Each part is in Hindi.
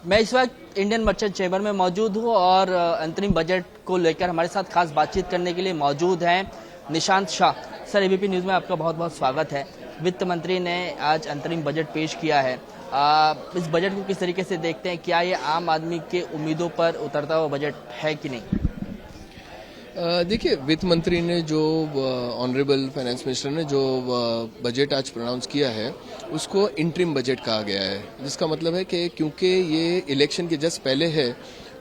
मैं इस वक्त इंडियन मर्चेंट चैम्बर में मौजूद हूँ और अंतरिम बजट को लेकर हमारे साथ खास बातचीत करने के लिए मौजूद हैं Nishant Shah. Sir, ABP news में आपका बहुत बहुत स्वागत है। वित्त मंत्री ने आज अंतरिम बजट पेश किया है। इस बजट को किस तरीके से देखते हैं? क्या ये आम आदमी के उम्मीदों पर उतरता हुआ बजट है कि नहीं? देखिए, वित्त मंत्री ने जो ऑनरेबल फाइनेंस मिनिस्टर ने जो बजट आज प्रोनाउंस किया है उसको इंटरिम बजट कहा गया है, जिसका मतलब है कि क्योंकि ये इलेक्शन के जस्ट पहले है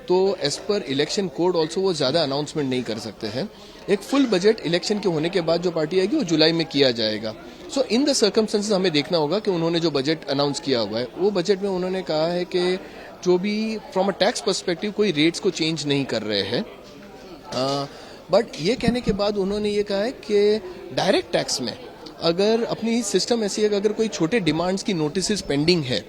तो as per election code also वो ज़्यादा अनाउंसमेंट नहीं कर सकते हैं। एक फुल बजट इलेक्शन के होने के बाद जो पार्टी आएगी वो जुलाई में किया जाएगा। सो इन द सर्कमस्टेंसेस हमें देखना होगा कि उन्होंने जो बजट अनाउंस किया हुआ है वो बजट में उन्होंने कहा है कि जो भी फ्रॉम अ टैक्स पर्सपेक्टिव कोई रेट्स को चेंज नहीं कर रहे हैं। बट ये कहने के बाद उन्होंने ये कहा है कि डायरेक्ट टैक्स में अगर अपनी सिस्टम ऐसी है कि अगर कोई छोटे डिमांड्स की नोटिस पेंडिंग है,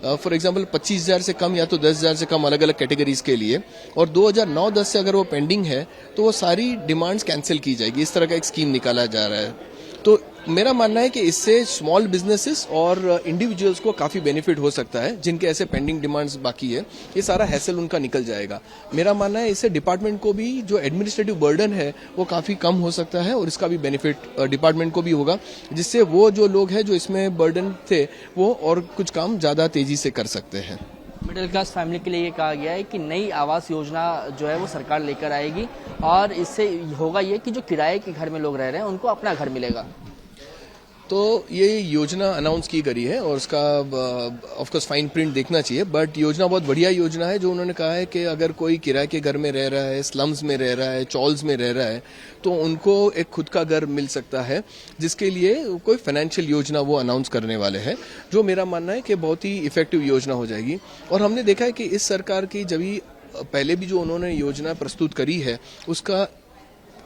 फॉर एग्जांपल 25,000 से कम या तो 10,000 से कम अलग अलग कैटेगरीज के लिए, और 2009-10 से अगर वो पेंडिंग है तो वो सारी डिमांड्स कैंसिल की जाएगी। इस तरह का एक स्कीम निकाला जा रहा है। तो मेरा मानना है कि इससे स्मॉल बिजनेसेस और इंडिविजुअल्स को काफ़ी बेनिफिट हो सकता है, जिनके ऐसे पेंडिंग डिमांड्स बाकी है। ये सारा हैसल उनका निकल जाएगा। मेरा मानना है इससे डिपार्टमेंट को भी जो एडमिनिस्ट्रेटिव बर्डन है वो काफ़ी कम हो सकता है और इसका भी बेनिफिट डिपार्टमेंट को भी होगा, जिससे वो जो लोग हैं जो इसमें बर्डन थे वो और कुछ काम ज़्यादा तेजी से कर सकते हैं। मिडिल क्लास फैमिली के लिए ये कहा गया है कि नई आवास योजना जो है वो सरकार लेकर आएगी और इससे होगा ये कि जो किराए के घर में लोग रह रहे हैं उनको अपना घर मिलेगा। तो ये योजना अनाउंस की गई है और उसका ऑफ कोर्स फाइन प्रिंट देखना चाहिए, बट योजना बहुत बढ़िया योजना है। जो उन्होंने कहा है कि अगर कोई किराए के घर में रह रहा है, स्लम्स में रह रहा है, चॉल्स में रह रहा है, तो उनको एक खुद का घर मिल सकता है, जिसके लिए कोई फाइनेंशियल योजना वो अनाउंस करने वाले हैं, जो मेरा मानना है कि बहुत ही इफेक्टिव योजना हो जाएगी। और हमने देखा है कि इस सरकार की जब पहले भी जो उन्होंने योजना प्रस्तुत करी है उसका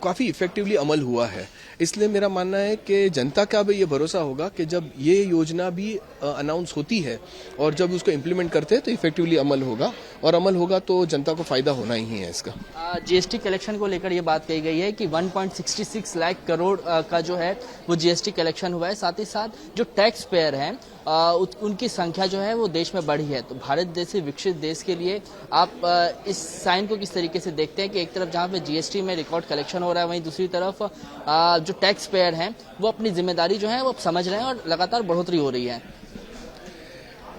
काफ़ी इफेक्टिवली अमल हुआ है। इसलिए मेरा मानना है कि जनता का भी ये भरोसा होगा कि जब ये योजना भी अनाउंस होती है और जब उसको इम्प्लीमेंट करते हैं तो इफेक्टिवली अमल होगा, और अमल होगा तो जनता को फायदा होना ही है इसका। जीएसटी कलेक्शन को लेकर ये बात कही गई है कि 1.66 लाख करोड़ का जो है वो जीएसटी कलेक्शन हुआ है। साथ ही साथ जो टैक्स पेयर हैं उनकी संख्या जो है वो देश में बढ़ी है। तो भारत जैसे विकसित देश के लिए आप इस साइन को किस तरीके से देखते हैं कि एक तरफ जहां पे जीएसटी में रिकॉर्ड कलेक्शन हो रहा है, वहीं दूसरी तरफ जो टैक्स पेयर हैं वो अपनी जिम्मेदारी जो है वो समझ रहे हैं और लगातार बढ़ोतरी हो रही है?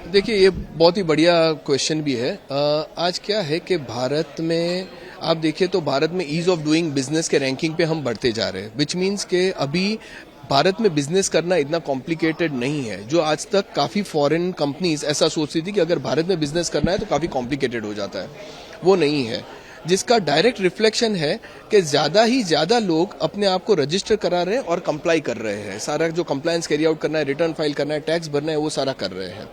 देखिए, ये बहुत ही बढ़िया क्वेश्चन भी है। आज क्या है कि भारत में आप देखिए तो भारत में ईज ऑफ डूइंग बिजनेस के रैंकिंग पे हम बढ़ते जा रहे हैं, विच मीन्स के अभी भारत में बिजनेस करना इतना कॉम्प्लिकेटेड नहीं है। जो आज तक काफ़ी फॉरेन कंपनीज ऐसा सोचती थी कि अगर भारत में बिजनेस करना है तो काफ़ी कॉम्प्लिकेटेड हो जाता है, वो नहीं है। जिसका डायरेक्ट रिफ्लेक्शन है कि ज़्यादा ही ज़्यादा लोग अपने आप को रजिस्टर करा रहे हैं और कंप्लाई कर रहे हैं। सारा जो कंप्लायंस कैरी आउट करना है, रिटर्न फाइल करना है, टैक्स भरना है, वो सारा कर रहे हैं।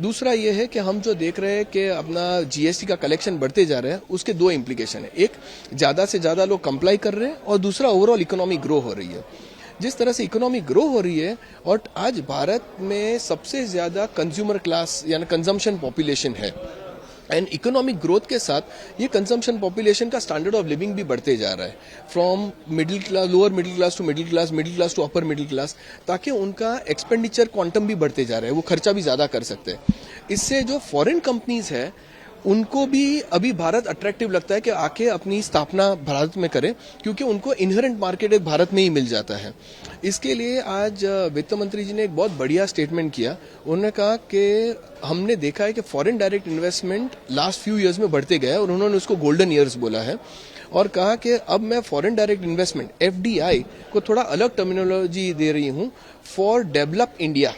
दूसरा ये है कि हम जो देख रहे हैं कि अपना जीएसटी का कलेक्शन बढ़ते जा रहे हैं, उसके दो इम्प्लीकेशन है। एक, ज़्यादा से ज़्यादा लोग कंप्लाई कर रहे हैं, और दूसरा, ओवरऑल इकोनॉमी ग्रो हो रही है। जिस तरह से इकोनॉमी ग्रो हो रही है और आज भारत में सबसे ज़्यादा कंज्यूमर क्लास यानी कंजम्पशन पॉपुलेशन है, एंड इकोनॉमिक ग्रोथ के साथ ये कंजम्पशन पॉपुलेशन का स्टैंडर्ड ऑफ लिविंग भी बढ़ते जा रहा है, from middle class, lower middle class to middle class to upper middle class, ताकि उनका एक्सपेंडिचर क्वांटम भी बढ़ते जा रहा है, वो खर्चा भी ज़्यादा कर सकते हैं। इससे जो फॉरेन कंपनीज है उनको भी अभी भारत अट्रैक्टिव लगता है कि आके अपनी स्थापना भारत में करें, क्योंकि उनको इनहेरेंट मार्केट एक भारत में ही मिल जाता है। इसके लिए आज वित्त मंत्री जी ने एक बहुत बढ़िया स्टेटमेंट किया। उन्होंने कहा कि हमने देखा है कि foreign direct investment last few years में बढ़ते गया है, और उन्होंने उसको गोल्डन ईयर्स बोला है, और कहा कि अब मैं फॉरेन डायरेक्ट इन्वेस्टमेंट एफडीआई को थोड़ा अलग टर्मिनोलॉजी दे रही हूँ, for develop India,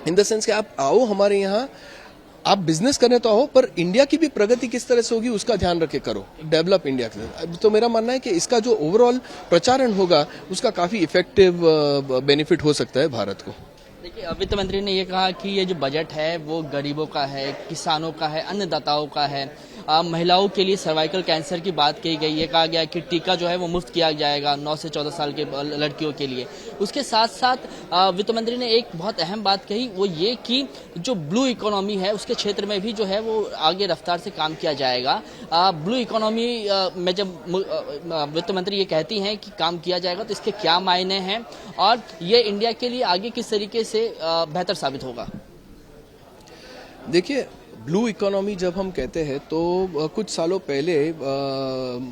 in the sense कि आप आओ हमारे यहाँ, आप बिजनेस करने तो आओ, पर इंडिया की भी प्रगति किस तरह से होगी उसका ध्यान रखे करो, डेवलप इंडिया के। तो मेरा मानना है कि इसका जो ओवरऑल प्रचारण होगा उसका काफी इफेक्टिव बेनिफिट हो सकता है भारत को। देखिए, वित्त मंत्री ने ये कहा कि ये जो बजट है वो गरीबों का है, किसानों का है, अन्नदाताओं का है। महिलाओं के लिए सर्वाइकल कैंसर की बात कही गई है। कहा गया कि टीका जो है वो मुफ्त किया जाएगा 9 से 14 साल के लड़कियों के लिए। उसके साथ साथ वित्त मंत्री ने एक बहुत अहम बात कही, वो ये कि जो ब्लू इकोनॉमी है उसके क्षेत्र में भी जो है वो आगे रफ्तार से काम किया जाएगा। ब्लू इकोनॉमी में जब वित्त मंत्री ये कहती हैं कि काम किया जाएगा तो इसके क्या मायने हैं और ये इंडिया के लिए आगे किस तरीके से बेहतर साबित होगा? देखिए, ब्लू इकोनॉमी जब हम कहते हैं तो कुछ सालों पहले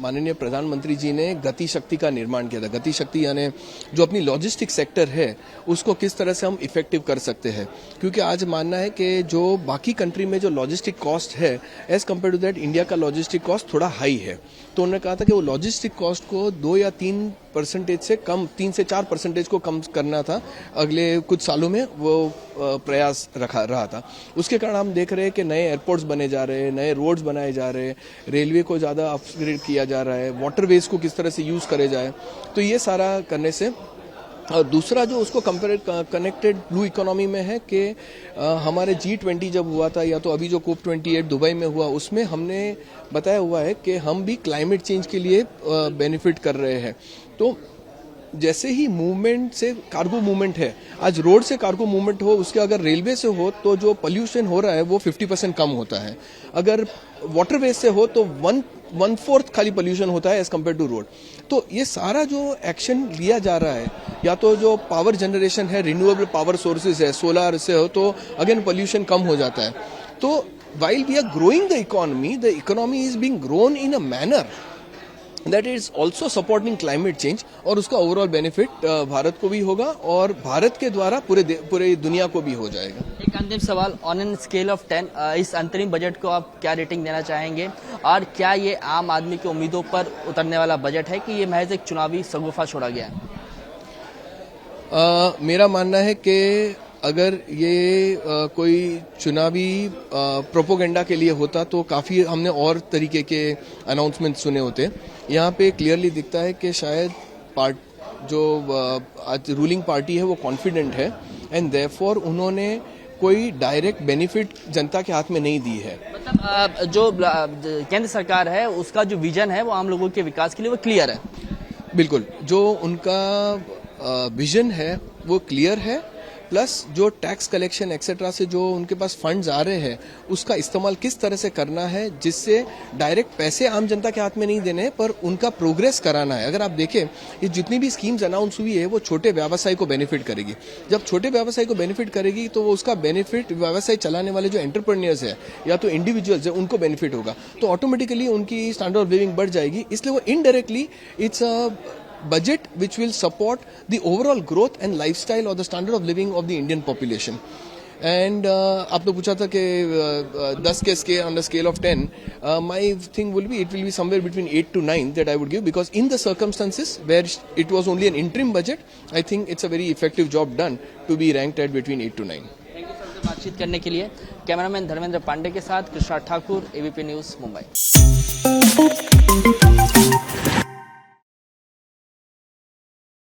माननीय प्रधानमंत्री जी ने गति शक्ति का निर्माण किया था। गति शक्ति यानी जो अपनी लॉजिस्टिक सेक्टर है उसको किस तरह से हम इफेक्टिव कर सकते हैं, क्योंकि आज मानना है कि जो बाकी कंट्री में जो लॉजिस्टिक कॉस्ट है as compare to that India का लॉजिस्टिक कॉस्ट थोड़ा हाई है। तो उन्होंने कहा था कि वो लॉजिस्टिक कॉस्ट को 2 या 3% से कम, 3 से 4% को कम करना था। अगले कुछ सालों में वो प्रयास रहा था। उसके कारण हम देख रहे हैं कि नए एयरपोर्ट्स बने जा रहे हैं, नए रोड्स बनाए जा रहे हैं, रेलवे को ज़्यादा अपग्रेड किया जा रहा है, वाटरवेज को किस तरह से यूज़ करे जाए। तो ये सारा करने से, और दूसरा जो उसको कनेक्टेड ब्लू इकोनॉमी में है कि हमारे G20 जब हुआ था या तो अभी जो COP28 दुबई में हुआ उसमें हमने बताया हुआ है कि हम भी क्लाइमेट चेंज के लिए बेनिफिट कर रहे हैं। तो जैसे ही मूवमेंट से कार्गो मूवमेंट है, आज रोड से कार्गो मूवमेंट हो, उसके अगर रेलवे से हो तो जो पोल्यूशन हो रहा है वो 50% कम होता है। अगर वाटरवे से हो तो 1/4 खाली पोल्यूशन होता है एज कम्पेयर टू रोड। तो ये सारा जो एक्शन लिया जा रहा है, या तो जो पावर जनरेशन है, रिन्यूएबल पावर सोर्सेज है, सोलर से हो तो अगेन पोल्यूशन कम हो जाता है। तो while we are growing the economy is being grown in a manner that is also supporting climate change, और उसका ओवरऑल बेनिफिट भारत को भी होगा और भारत के द्वारा पूरे दुनिया को भी हो जाएगा। एक अंतिम सवाल, ऑन एन स्केल ऑफ 10 इस अंतरिम बजट को आप क्या रेटिंग देना चाहेंगे, और क्या ये आम आदमी की उम्मीदों पर उतरने वाला बजट है कि ये महज एक चुनावी शगुफा छोड़ा गया है? मेरा मानना है कि अगर ये कोई चुनावी प्रोपोगेंडा के लिए होता तो काफ़ी हमने और तरीके के अनाउंसमेंट सुने होते। यहाँ पे क्लियरली दिखता है कि शायद जो आज रूलिंग पार्टी है वो कॉन्फिडेंट है एंड देयरफॉर उन्होंने कोई डायरेक्ट बेनिफिट जनता के हाथ में नहीं दी है। मतलब जो केंद्र सरकार है उसका जो विजन है वो आम लोगों के विकास के लिए वो क्लियर है। बिल्कुल, जो उनका विजन है वो क्लियर है, प्लस जो टैक्स कलेक्शन एक्सेट्रा से जो उनके पास फंड्स आ रहे हैं उसका इस्तेमाल किस तरह से करना है जिससे डायरेक्ट पैसे आम जनता के हाथ में नहीं देने पर उनका प्रोग्रेस कराना है। अगर आप देखें ये जितनी भी स्कीम्स अनाउंस हुई है वो छोटे व्यवसाय को बेनिफिट करेगी। जब छोटे व्यवसाय को बेनिफिट करेगी तो वो उसका बेनिफिट व्यवसाय चलाने वाले जो एंटरप्रेन्योर्स है या तो इंडिविजुअल्स है उनको बेनिफिट होगा, तो ऑटोमेटिकली उनकी स्टैंडर्ड ऑफ लिविंग बढ़ जाएगी। इसलिए वो indirectly it's a budget which will support the overall growth and lifestyle or the standard of living of the Indian population. And आपने पूछा था कि 10 के scale on the scale of 10, my thing will be it will be somewhere between 8 to 9 that I would give, because in the circumstances where it was only an interim budget, I think it's a very effective job done to be ranked at between 8 to 9. Thank you sir से बातचीत करने के लिए। कैमरामैन धर्मेंद्र पांडे के साथ कृष्णा ठाकुर, ABP न्यूज़, मुंबई।